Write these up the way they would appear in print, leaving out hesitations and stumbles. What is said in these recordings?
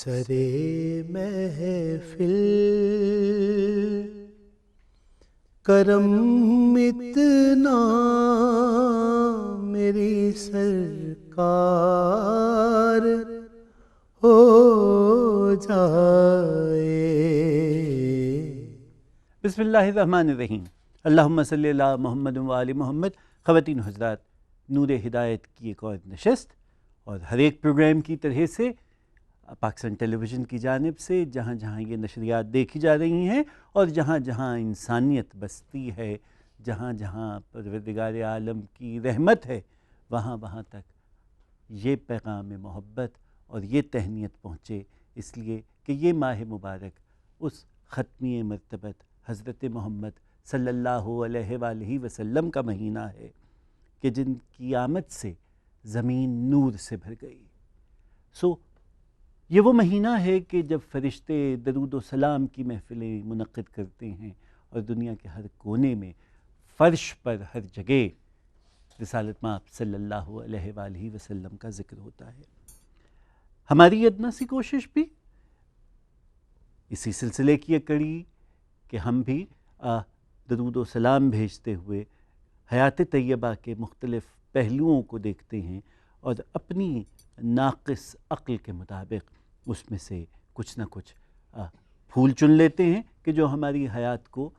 سرے محفل کرم اتنا میری سرکار ہو جائے۔ بسم اللہ الرحمن الرحیم، اللہم صلی علی محمد و آل محمد۔ خواتین و حضرات، نور ہدایت کی ایک اور نشست، اور ہر ایک پروگرام کی طرح سے پاکستان ٹیلی ویژن کی جانب سے جہاں جہاں یہ نشریات دیکھی جا رہی ہیں اور جہاں جہاں انسانیت بستی ہے، جہاں جہاں پروردگار عالم کی رحمت ہے، وہاں وہاں تک یہ پیغام محبت اور یہ تہنیت پہنچے، اس لیے کہ یہ ماہ مبارک اس ختمی مرتبت حضرت محمد صلی اللہ علیہ وآلہ وسلم کا مہینہ ہے کہ جن کی آمد سے زمین نور سے بھر گئی۔ یہ وہ مہینہ ہے کہ جب فرشتے درود و سلام کی محفلیں منعقد کرتے ہیں اور دنیا کے ہر کونے میں فرش پر ہر جگہ رسالت مآب صلی اللہ علیہ وآلہ وسلم کا ذکر ہوتا ہے۔ ہماری ادنا سی کوشش بھی اسی سلسلے کی ایک کڑی کہ ہم بھی درود و سلام بھیجتے ہوئے حیات طیبہ کے مختلف پہلوؤں کو دیکھتے ہیں اور اپنی ناقص عقل کے مطابق اس میں سے کچھ نہ کچھ پھول چن لیتے ہیں کہ جو ہماری حیات کو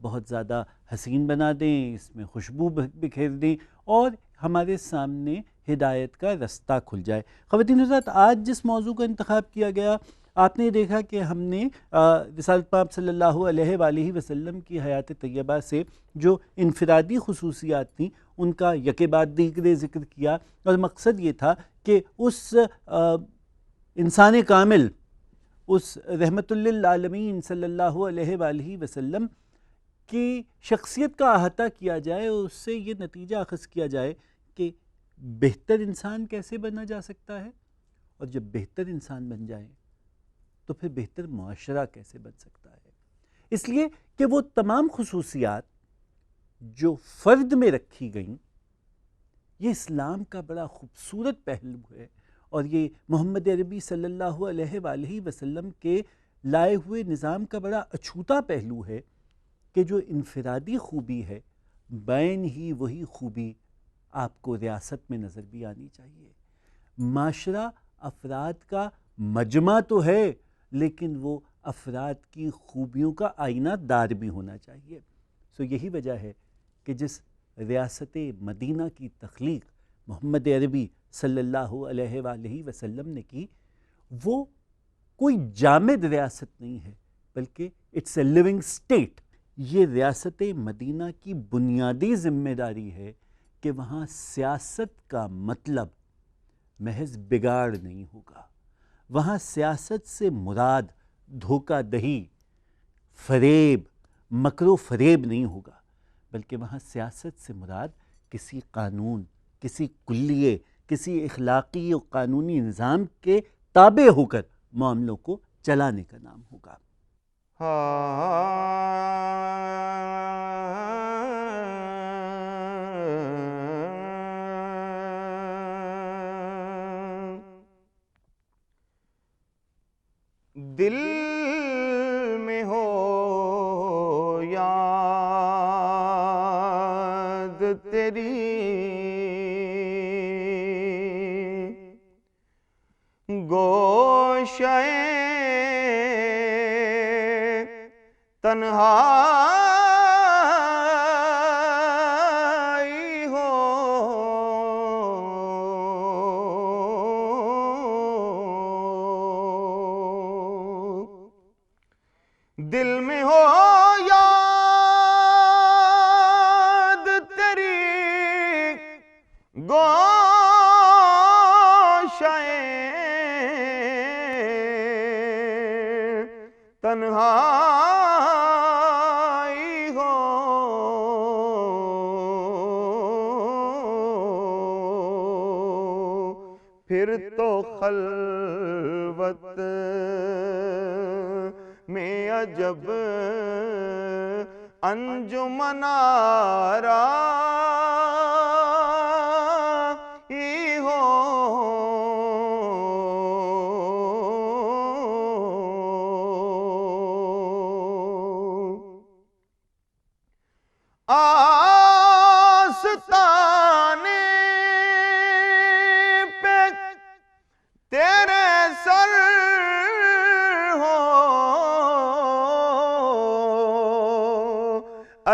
بہت زیادہ حسین بنا دیں، اس میں خوشبو بکھیر دیں اور ہمارے سامنے ہدایت کا رستہ کھل جائے۔ خواتین حضرات، آج جس موضوع کا انتخاب کیا گیا، آپ نے دیکھا کہ ہم نے رسالت پاک صلی اللہ علیہ وآلہ وسلم کی حیات طیبہ سے جو انفرادی خصوصیات تھیں ان کا یکے بعد دیگرے ذکر کیا، اور مقصد یہ تھا کہ اس انسان کامل، اس رحمت للعالمین صلی اللہ علیہ وآلہ وسلم کی شخصیت کا احاطہ کیا جائے اور اس سے یہ نتیجہ اخذ کیا جائے کہ بہتر انسان کیسے بنا جا سکتا ہے، اور جب بہتر انسان بن جائے تو پھر بہتر معاشرہ کیسے بن سکتا ہے۔ اس لیے کہ وہ تمام خصوصیات جو فرد میں رکھی گئیں، یہ اسلام کا بڑا خوبصورت پہلو ہے، اور یہ محمد عربی صلی اللہ علیہ وآلہ وسلم کے لائے ہوئے نظام کا بڑا اچھوتا پہلو ہے کہ جو انفرادی خوبی ہے بین ہی وہی خوبی آپ کو ریاست میں نظر بھی آنی چاہیے۔ معاشرہ افراد کا مجمع تو ہے، لیکن وہ افراد کی خوبیوں کا آئینہ دار بھی ہونا چاہیے۔ یہی وجہ ہے کہ جس ریاست مدینہ کی تخلیق محمد عربی صلی اللہ علیہ وآلہ وسلم نے کی، وہ کوئی جامد ریاست نہیں ہے بلکہ اٹس اے لیونگ اسٹیٹ۔ یہ ریاست مدینہ کی بنیادی ذمہ داری ہے کہ وہاں سیاست کا مطلب محض بگاڑ نہیں ہوگا، وہاں سیاست سے مراد دھوکہ دہی، فریب، مکر و فریب نہیں ہوگا، بلکہ وہاں سیاست سے مراد کسی قانون، کسی کلیے، کسی اخلاقی و قانونی نظام کے تابع ہو کر معاملوں کو چلانے کا نام ہوگا۔ دل میں ہو یاد تیری، گوشے تنہائی ہو، دل میں ہو یاد تیری، گوشے تنہائی ہو، پھر تو خلوت میں عجب انجمن آرائی ہو،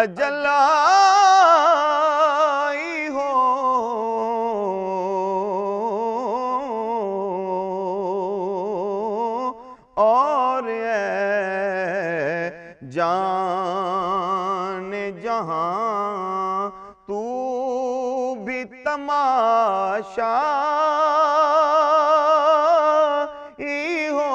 اجل آئی ہو اور اے جان جہاں تو بھی تماشا ہی ہو.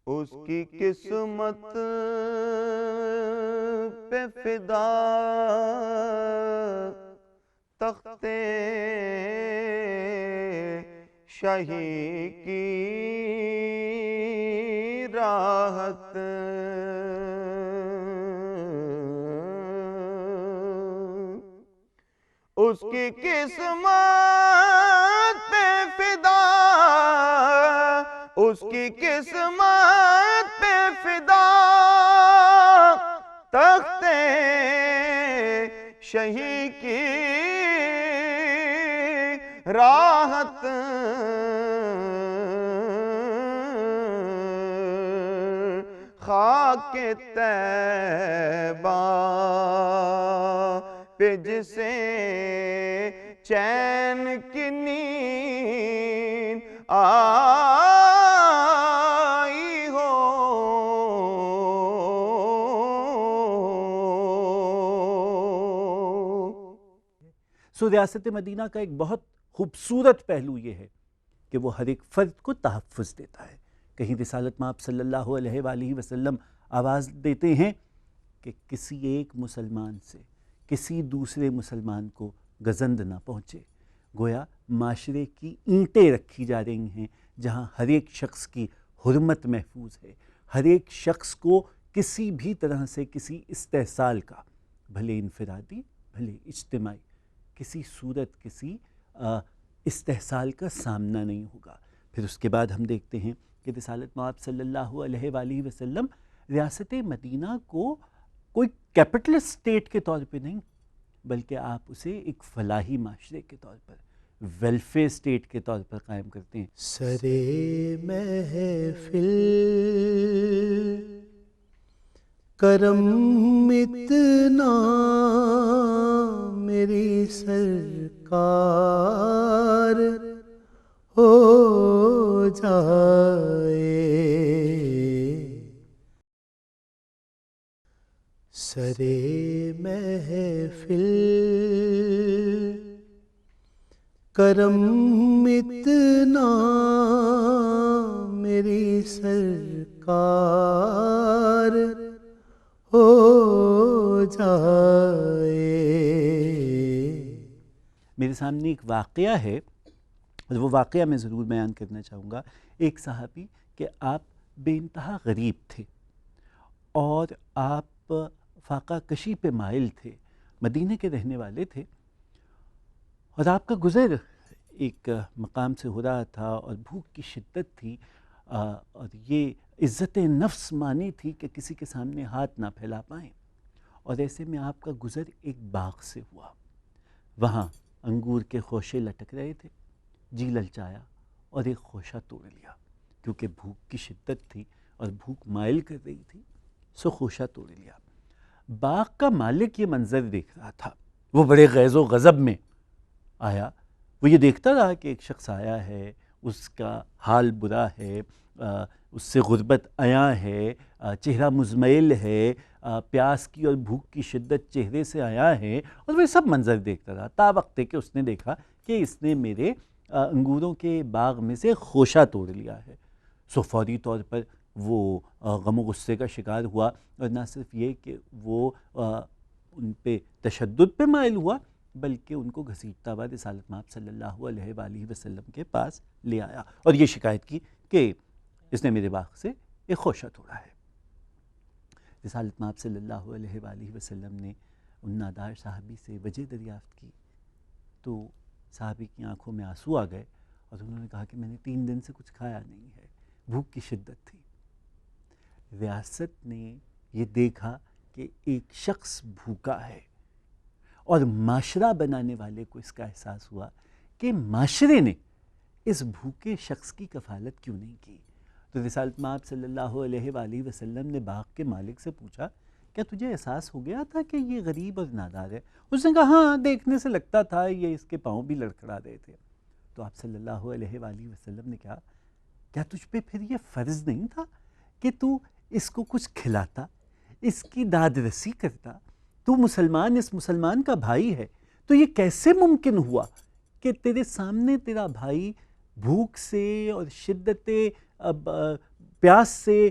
اس کی قسمت پہ فدا تختے شاہی کی راحت. اس کی قسمت پہ فدا، اس کی قسمت پہ فدا تختے شہی کی راحت. خاک طیبہ پہ جسے چین کی نیند آئی ہو. سو ریاست مدینہ کا ایک بہت خوبصورت پہلو یہ ہے کہ وہ ہر ایک فرد کو تحفظ دیتا ہے. کہیں رسالت مآب صلی اللہ علیہ وآلہ وسلم آواز دیتے ہیں کہ کسی ایک مسلمان سے کسی دوسرے مسلمان کو گزند نہ پہنچے. گویا معاشرے کی اینٹیں رکھی جا رہی ہیں جہاں ہر ایک شخص کی حرمت محفوظ ہے. ہر ایک شخص کو کسی بھی طرح سے کسی استحصال کا، بھلے انفرادی بھلے اجتماعی، کسی صورت کسی استحصال کا سامنا نہیں ہوگا. پھر اس کے بعد ہم دیکھتے ہیں کہ رسالت مآب صلی اللہ علیہ وآلہ وسلم ریاست مدینہ کو کوئی کیپٹل اسٹیٹ کے طور پہ نہیں، بلکہ آپ اسے ایک فلاحی معاشرے کے طور پر، ویلفیئر اسٹیٹ کے طور پر قائم کرتے ہیں. سرے محفل کرم اتنا میری سرکار ہو جائے. سرے محفل کرم اتنا میری سرکار ہو جائے. میرے سامنے ایک واقعہ ہے اور وہ واقعہ میں ضرور بیان کرنا چاہوں گا. ایک صحابی کہ آپ بے انتہا غریب تھے اور آپ فاقہ کشی پہ مائل تھے، مدینہ کے رہنے والے تھے، اور آپ کا گزر ایک مقام سے ہو رہا تھا اور بھوک کی شدت تھی اور یہ عزت نفس مانی تھی کہ کسی کے سامنے ہاتھ نہ پھیلا پائیں. اور ایسے میں آپ کا گزر ایک باغ سے ہوا. وہاں انگور کے خوشے لٹک رہے تھے. جی للچایا اور ایک خوشہ توڑ لیا کیونکہ بھوک کی شدت تھی اور بھوک مائل کر رہی تھی، سو خوشہ توڑ لیا. باغ کا مالک یہ منظر دیکھ رہا تھا. وہ بڑے غیظ و غضب میں آیا. وہ یہ دیکھتا رہا کہ ایک شخص آیا ہے، اس کا حال برا ہے، اس سے غربت عیاں ہے، چہرہ مزمیل ہے، پیاس کی اور بھوک کی شدت چہرے سے عیاں ہے، اور وہ سب منظر دیکھتا رہا تا وقت کہ اس نے دیکھا کہ اس نے میرے انگوروں کے باغ میں سے خوشہ توڑ لیا ہے. سو فوری طور پر وہ غم و غصے کا شکار ہوا، اور نہ صرف یہ کہ وہ ان پہ تشدد پہ مائل ہوا بلکہ ان کو گھسیٹتا ہوا رسالت مآب صلی اللہ علیہ وآلہ وسلم کے پاس لے آیا اور یہ شکایت کی کہ اس نے میرے باغ سے ایک خوشہ توڑا ہے. رسالت مآب صلی اللہ علیہ وآلہ وسلم نے ان نادار صحابی سے وجہ دریافت کی تو صحابی کی آنکھوں میں آنسو آ گئے اور انہوں نے کہا کہ میں نے 3 دن سے کچھ کھایا نہیں ہے، بھوک کی شدت تھی. ریاست نے یہ دیکھا کہ ایک شخص بھوکا ہے اور معاشرہ بنانے والے کو اس کا احساس ہوا کہ معاشرے نے اس بھوکے شخص کی کفالت کیوں نہیں کی؟ تو رسالت مآب صلی اللہ علیہ وآلہ وسلم نے باغ کے مالک سے پوچھا کیا تجھے احساس ہو گیا تھا کہ یہ غریب اور نادار ہے؟ اس نے کہا ہاں، دیکھنے سے لگتا تھا یہ اس کے پاؤں بھی لڑکھڑا رہے تھے۔ تو آپ صلی اللہ علیہ وآلہ وسلم نے کہا کیا تجھ پہ پھر یہ فرض نہیں تھا کہ تو اس کو کچھ کھلاتا، اس کی داد رسی کرتا؟ تو مسلمان، اس مسلمان کا بھائی ہے، تو یہ کیسے ممکن ہوا کہ تیرے سامنے تیرا بھائی بھوک سے اور شدت پیاس سے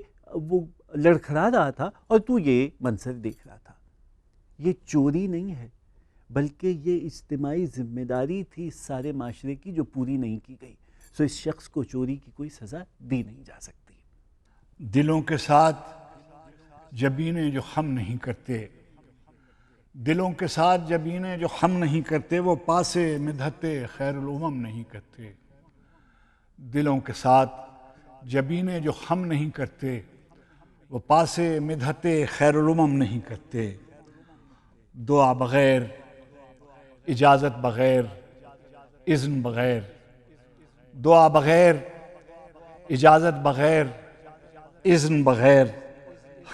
وہ لڑکھڑا رہا تھا اور تو یہ منظر دیکھ رہا تھا؟ یہ چوری نہیں ہے، بلکہ یہ اجتماعی ذمہ داری تھی اس سارے معاشرے کی جو پوری نہیں کی گئی، سو اس شخص کو چوری کی کوئی سزا دی نہیں جا سکتی۔ دلوں کے ساتھ جبینیں جو خم نہیں کرتے، دلوں کے ساتھ جبینیں جو خم نہیں کرتے، وہ پاسے مدحت خیر الامم نہیں کرتے۔ دلوں کے ساتھ جبینیں جو خم نہیں کرتے، وہ پاسے مدحت خیر الامم نہیں کرتے۔ دعا بغیر، اجازت بغیر، اذن بغیر، دعا بغیر، اجازت بغیر، اذن بغیر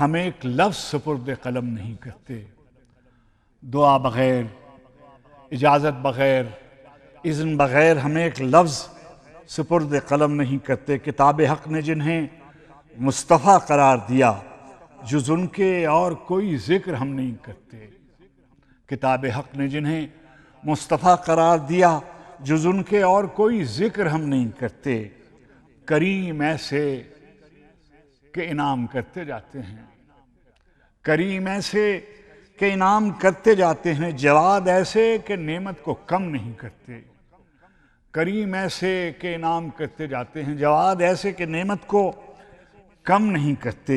ہم ایک لفظ سپرد قلم نہیں کرتے۔ دعا بغیر، اجازت بغیر، اذن بغیر ہم ایک لفظ سپرد قلم نہیں کرتے۔ کتاب حق نے جنہیں مصطفیٰ قرار دیا، جز ان کے اور کوئی ذکر ہم نہیں کرتے۔ کتاب حق نے جنہیں مصطفیٰ قرار دیا، جز ان کے اور کوئی ذکر ہم نہیں کرتے۔ کریم ایسے کہ انعام کرتے جاتے ہیں، کریم ایسے کہ انعام کرتے جاتے ہیں، جواد ایسے کہ نعمت کو کم نہیں کرتے۔ کریم ایسے کہ انعام کرتے جاتے ہیں، جواد ایسے کہ نعمت کو کم نہیں کرتے۔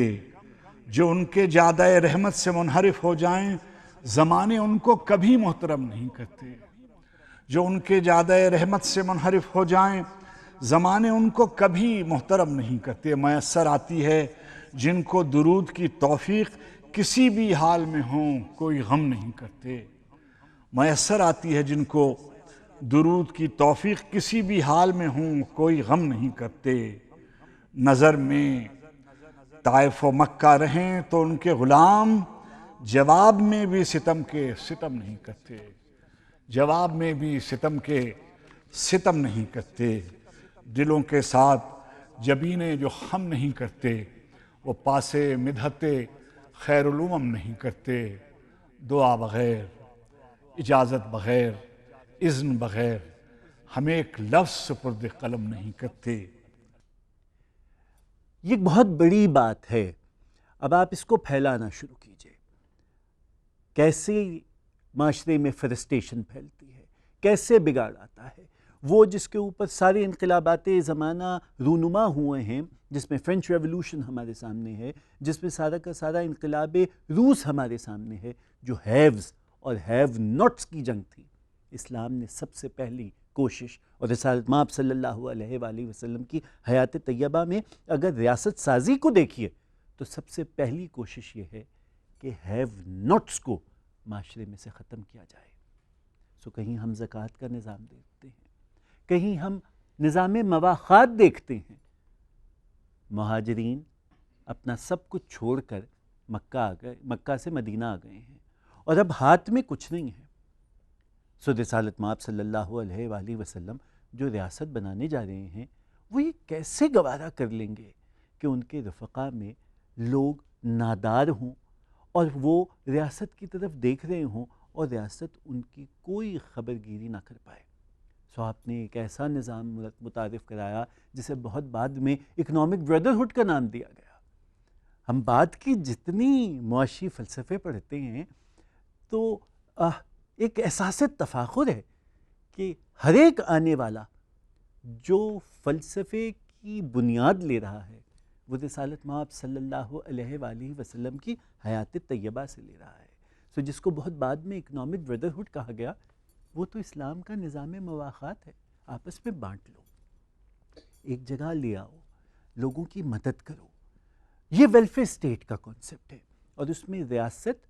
جو ان کے جادہ رحمت سے منحرف ہو جائیں، زمانے ان کو کبھی محترم نہیں کرتے۔ جو ان کے جادہ رحمت سے منحرف ہو جائیں، زمانے ان کو کبھی محترم نہیں کرتے۔ میسر آتی ہے جن کو درود کی توفیق کسی بھی حال میں ہوں، کوئی غم نہیں کرتے۔ میسر آتی ہے جن کو درود کی توفیق کسی بھی حال میں ہوں، کوئی غم نہیں کرتے۔ نظر میں طائف و مکہ رہیں تو ان کے غلام، جواب میں بھی ستم کے ستم نہیں کرتے۔ جواب میں بھی ستم کے ستم نہیں کرتے۔ دلوں کے ساتھ جبینیں جو خم نہیں کرتے، وہ پاسے مدحت خیر الامم نہیں کرتے۔ دعا بغیر، اجازت بغیر، اذن بغیر ہم ایک لفظ سپرد قلم نہیں کرتے۔ یہ بہت بڑی بات ہے، اب آپ اس کو پھیلانا شروع کیجئے۔ کیسے معاشرے میں فرسٹریشن پھیلتی ہے، کیسے بگاڑ آتا ہے۔ وہ جس کے اوپر سارے انقلابات زمانہ رونما ہوئے ہیں، جس میں فرینچ ریولوشن ہمارے سامنے ہے، جس میں سارا کا سارا انقلاب روس ہمارے سامنے ہے، جو ہیوز اور ہیو ناٹس کی جنگ تھی، اسلام نے سب سے پہلی کوشش، اور رسالت مآب صلی اللہ علیہ وآلہ وسلم کی حیات طیبہ میں اگر ریاست سازی کو دیکھیے تو سب سے پہلی کوشش یہ ہے کہ ہیو ناٹس کو معاشرے میں سے ختم کیا جائے۔ سو کہیں ہم زکوٰۃ کا نظام دیکھتے ہیں، کہیں ہم نظام مواخات دیکھتے ہیں۔ مہاجرین اپنا سب کچھ چھوڑ کر مکہ آ گئے، مکہ سے مدینہ آ گئے ہیں، اور اب ہاتھ میں کچھ نہیں ہے۔ سو رسالت مآب صلی اللہ علیہ وآلہ وسلم جو ریاست بنانے جا رہے ہیں، وہ یہ کیسے گوارا کر لیں گے کہ ان کے رفقا میں لوگ نادار ہوں اور وہ ریاست کی طرف دیکھ رہے ہوں اور ریاست ان کی کوئی خبر گیری نہ کر پائے۔ سو آپ نے ایک ایسا نظام متعارف کرایا جسے بہت بعد میں اکنامک بردرہڈ کا نام دیا گیا۔ ہم بعد کی جتنی معاشی فلسفے پڑھتے ہیں تو ایک احساس تفاخر ہے کہ ہر ایک آنے والا جو فلسفے کی بنیاد لے رہا ہے وہ رسالت مآب صلی اللہ علیہ وآلہ وسلم کی حیات طیبہ سے لے رہا ہے۔ سو جس کو بہت بعد میں اکنامک بردرہڈ کہا گیا، وہ تو اسلام کا نظام مواخات ہے۔ آپس میں بانٹ لو، ایک جگہ لے آؤ، لوگوں کی مدد کرو۔ یہ ویلفیئر اسٹیٹ کا کانسیپٹ ہے، اور اس میں ریاست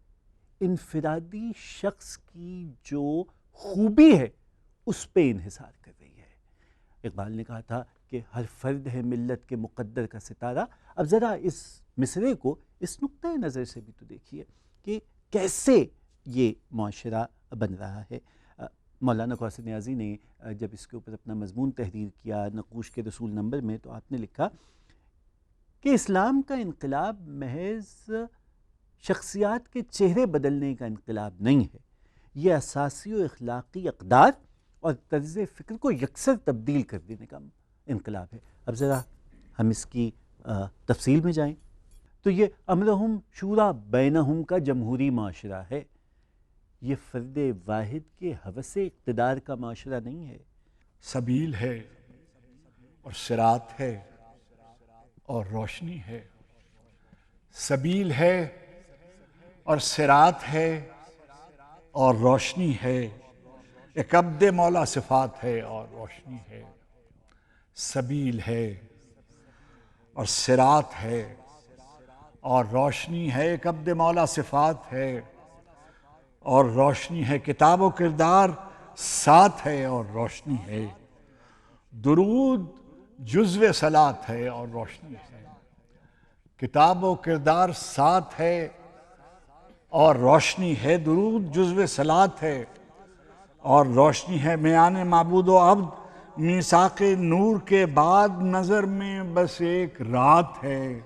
انفرادی شخص کی جو خوبی ہے اس پہ انحصار کر رہی ہے۔ اقبال نے کہا تھا کہ ہر فرد ہے ملت کے مقدر کا ستارہ. اب ذرا اس مصرعے کو اس نقطۂ نظر سے بھی تو دیکھیے کہ کیسے یہ معاشرہ بن رہا ہے. مولانا کوثر نیازی نے جب اس کے اوپر اپنا مضمون تحریر کیا نقوش کے رسول نمبر میں، تو آپ نے لکھا کہ اسلام کا انقلاب محض شخصیات کے چہرے بدلنے کا انقلاب نہیں ہے، یہ اساسی و اخلاقی اقدار اور طرز فکر کو یکسر تبدیل کر دینے کا انقلاب ہے. اب ذرا ہم اس کی تفصیل میں جائیں تو یہ امرہم شورا بینہم کا جمہوری معاشرہ ہے. یہ فرد واحد کے ہوس اقتدار کا معاشرہ نہیں ہے. سبیل ہے اور صراط ہے اور روشنی ہے. سبیل ہے اور صراط ہے اور روشنی ہے. ایک عبد مولا صفات ہے اور روشنی ہے. سبیل ہے اور صراط ہے اور روشنی ہے. ایک عبد مولا صفات ہے اور روشنی ہے. کتاب و کردار ساتھ ہے اور روشنی ہے. درود جزو صلاۃ ہے اور روشنی ہے. کتاب و کردار ساتھ ہے اور روشنی ہے. درود جزو صلاۃ ہے اور روشنی ہے. میان معبود و عبد میثاق نور کے بعد نظر میں بس ایک رات ہے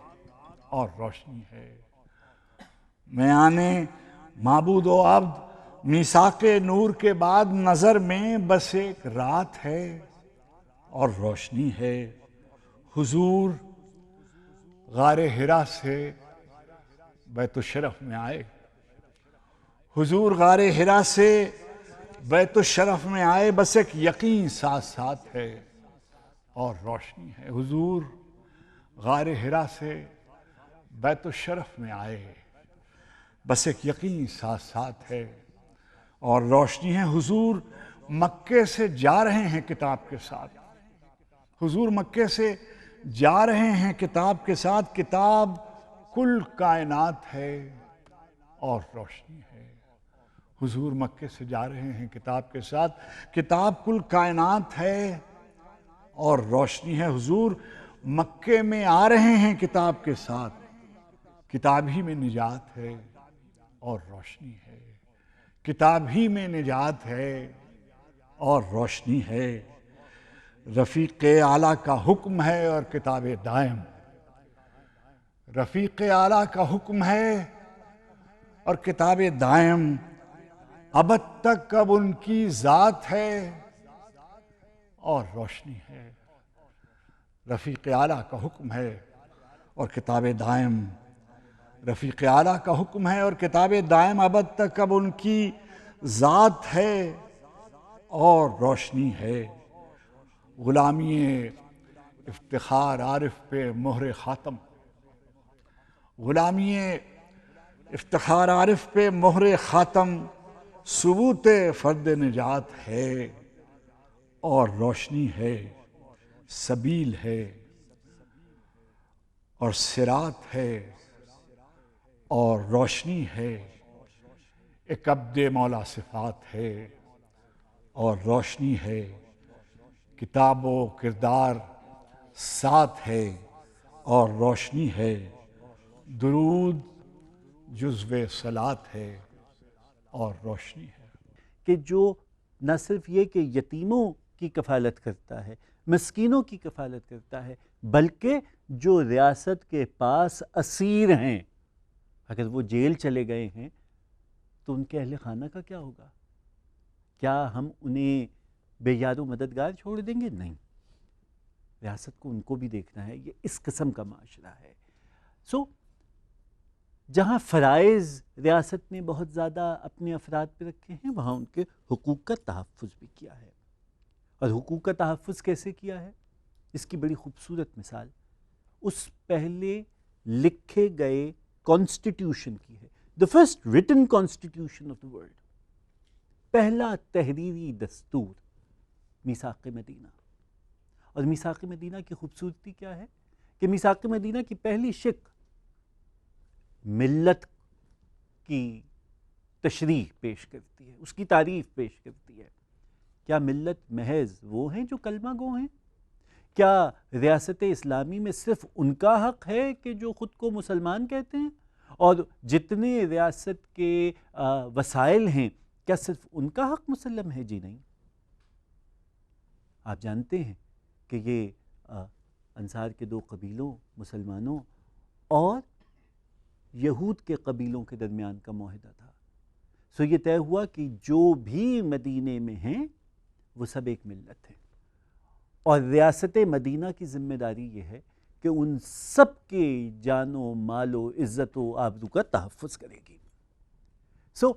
اور روشنی ہے. میان معبود و عبد میثاق نور کے بعد نظر میں بس ایک رات ہے اور روشنی ہے. حضور غار حرا سے بیت الشرف میں آئے. حضور غار حرا سے بیت الشرف میں آئے. بس ایک یقین ساتھ ساتھ ہے اور روشنی ہے. حضور غار حرا سے بیت الشرف میں آئے. بس ایک یقین ساتھ ساتھ ہے اور روشنی ہے. حضور مکے سے جا رہے ہیں کتاب کے ساتھ. حضور مکے سے جا رہے ہیں کتاب کے ساتھ. کتاب کل کائنات ہے اور روشنی ہے. حضور مکے سے جا رہے ہیں کتاب کے ساتھ. کتاب کل کائنات ہے اور روشنی ہے. حضور مکے میں آ رہے ہیں کتاب کے ساتھ. کتاب ہی میں نجات ہے اور روشنی ہے. کتاب ہی میں نجات ہے اور روشنی ہے. رفیق اعلیٰ کا حکم ہے اور کتاب دائم. رفیق اعلیٰ کا حکم ہے اور کتاب دائم. ابد تک اب ان کی ذات ہے اور روشنی ہے. رفیق اعلیٰ کا حکم ہے اور کتاب دائم. رفیق اعلیٰ کا حکم ہے اور کتاب دائم. ابد تک اب ان کی ذات ہے اور روشنی ہے. غلامی افتخار عارف پہ مہر خاتم. غلامی افتخار عارف پہ مہر خاتم. ثبوت فرد نجات ہے اور روشنی ہے. سبیل ہے اور صراط ہے اور روشنی ہے. ایک عبد مولا صفات ہے اور روشنی ہے. کتاب و کردار ساتھ ہے اور روشنی ہے. درود جزو صلاۃ ہے اور روشنی ہے. کہ جو نہ صرف یہ کہ یتیموں کی کفالت کرتا ہے، مسکینوں کی کفالت کرتا ہے، بلکہ جو ریاست کے پاس اسیر ہیں، اگر وہ جیل چلے گئے ہیں تو ان کے اہل خانہ کا کیا ہوگا؟ کیا ہم انہیں بے یاد و مددگار چھوڑ دیں گے؟ نہیں، ریاست کو ان کو بھی دیکھنا ہے. یہ اس قسم کا معاشرہ ہے. جہاں فرائض ریاست نے بہت زیادہ اپنے افراد پہ رکھے ہیں، وہاں ان کے حقوق کا تحفظ بھی کیا ہے. اور حقوق کا تحفظ کیسے کیا ہے؟ اس کی بڑی خوبصورت مثال اس پہلے لکھے گئے کانسٹیٹیوشن کی ہے. The first written constitution of the world. پہلا تحریری دستور میثاق مدینہ. اور میثاق مدینہ کی خوبصورتی کیا ہے کہ میثاق مدینہ کی پہلی شق ملت کی تشریح پیش کرتی ہے، اس کی تعریف پیش کرتی ہے. کیا ملت محض وہ ہیں جو کلمہ گو ہیں؟ کیا ریاست اسلامی میں صرف ان کا حق ہے کہ جو خود کو مسلمان کہتے ہیں، اور جتنے ریاست کے وسائل ہیں کیا صرف ان کا حق مسلم ہے؟ جی نہیں. آپ جانتے ہیں کہ یہ انصار کے 2 قبیلوں، مسلمانوں اور یہود کے قبیلوں کے درمیان کا معاہدہ تھا. سو یہ طے ہوا کہ جو بھی مدینے میں ہیں وہ سب ایک ملت ہیں، اور ریاست مدینہ کی ذمہ داری یہ ہے کہ ان سب کے جان و مال و عزت و آبرو کا تحفظ کرے گی. سو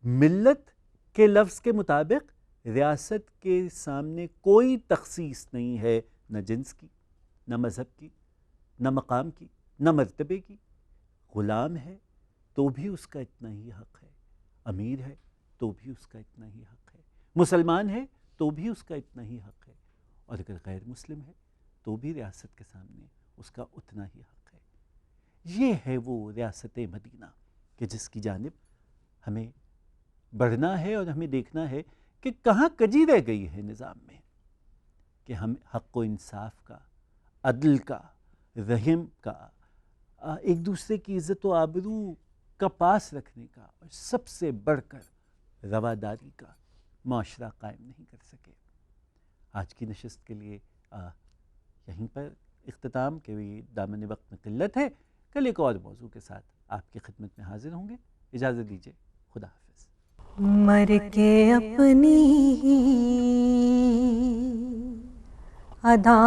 ملت کے لفظ کے مطابق ریاست کے سامنے کوئی تخصیص نہیں ہے، نہ جنس کی، نہ مذہب کی، نہ مقام کی، نہ مرتبے کی. غلام ہے تو بھی اس کا اتنا ہی حق ہے، امیر ہے تو بھی اس کا اتنا ہی حق ہے، مسلمان ہے تو بھی اس کا اتنا ہی حق ہے، اور اگر غیر مسلم ہے تو بھی ریاست کے سامنے اس کا اتنا ہی حق ہے. یہ ہے وہ ریاست مدینہ کہ جس کی جانب ہمیں بڑھنا ہے، اور ہمیں دیکھنا ہے کہ کہاں کجی رہ گئی ہے نظام میں، کہ ہم حق و انصاف کا، عدل کا، رحم کا، ایک دوسرے کی عزت و آبرو کا پاس رکھنے کا، اور سب سے بڑھ کر رواداری کا معاشرہ قائم نہیں کر سکے. آج کی نشست کے لیے یہیں پر اختتام، کہ دامن وقت میں قلت ہے. کل ایک اور موضوع کے ساتھ آپ کی خدمت میں حاضر ہوں گے. اجازت دیجیے، خدا حافظ. مر کے اپنی ہی اداؤں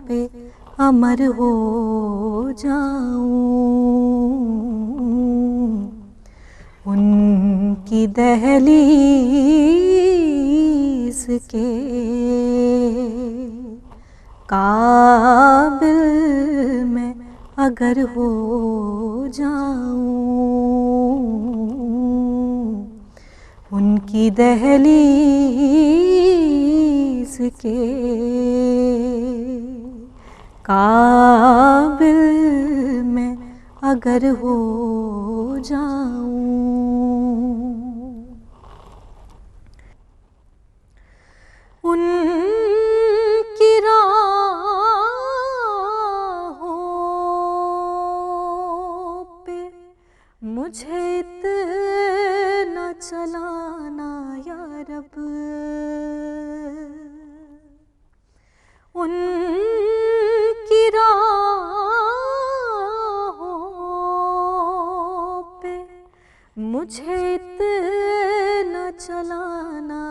پہ امر ہو جاؤں، ان کی دہلیز کے قابل میں اگر ہو جاؤں، ان کی دہلیز کے قابل میں اگر ہو جاؤں، ان کی راہوں پہ مجھے اتنا چلانا یا رب، ان کی راہوں پہ مجھے اتنا چلانا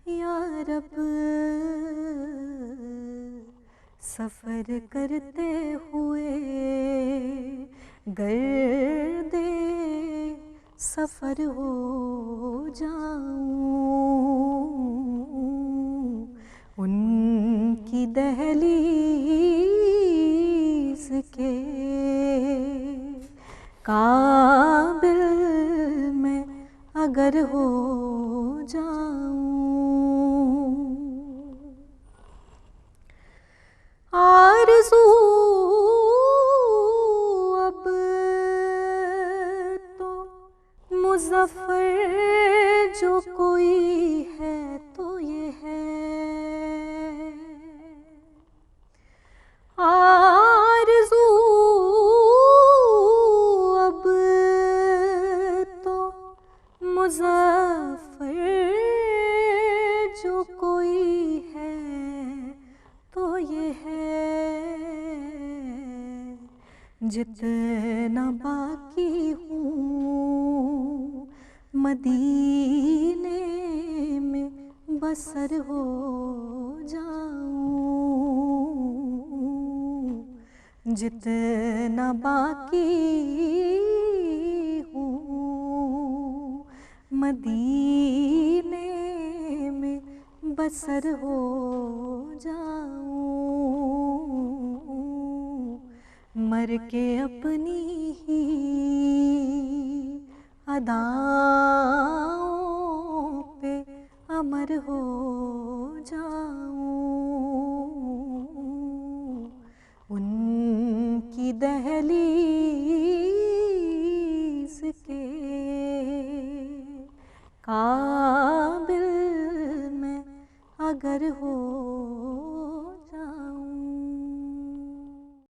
یا رب، سفر کرتے ہوئے گرد سفر ہو جاؤں، ان کی دہلیز کے قابل میں اگر ہو جاؤں، آرزو اب تو مظفر جو کوئی ہے تو یہ ہے، آرزو اب تو مظفر جو کوئی ہے تو یہ ہے، جتنا باقی ہوں مدینے میں بسر ہو جاؤں، جتنا باقی ہوں مدینے میں بسر ہو جاؤں، مر کے اپنی ہی اداؤں پہ امر ہو جاؤں، ان کی دہلیز کے قابل میں اگر ہو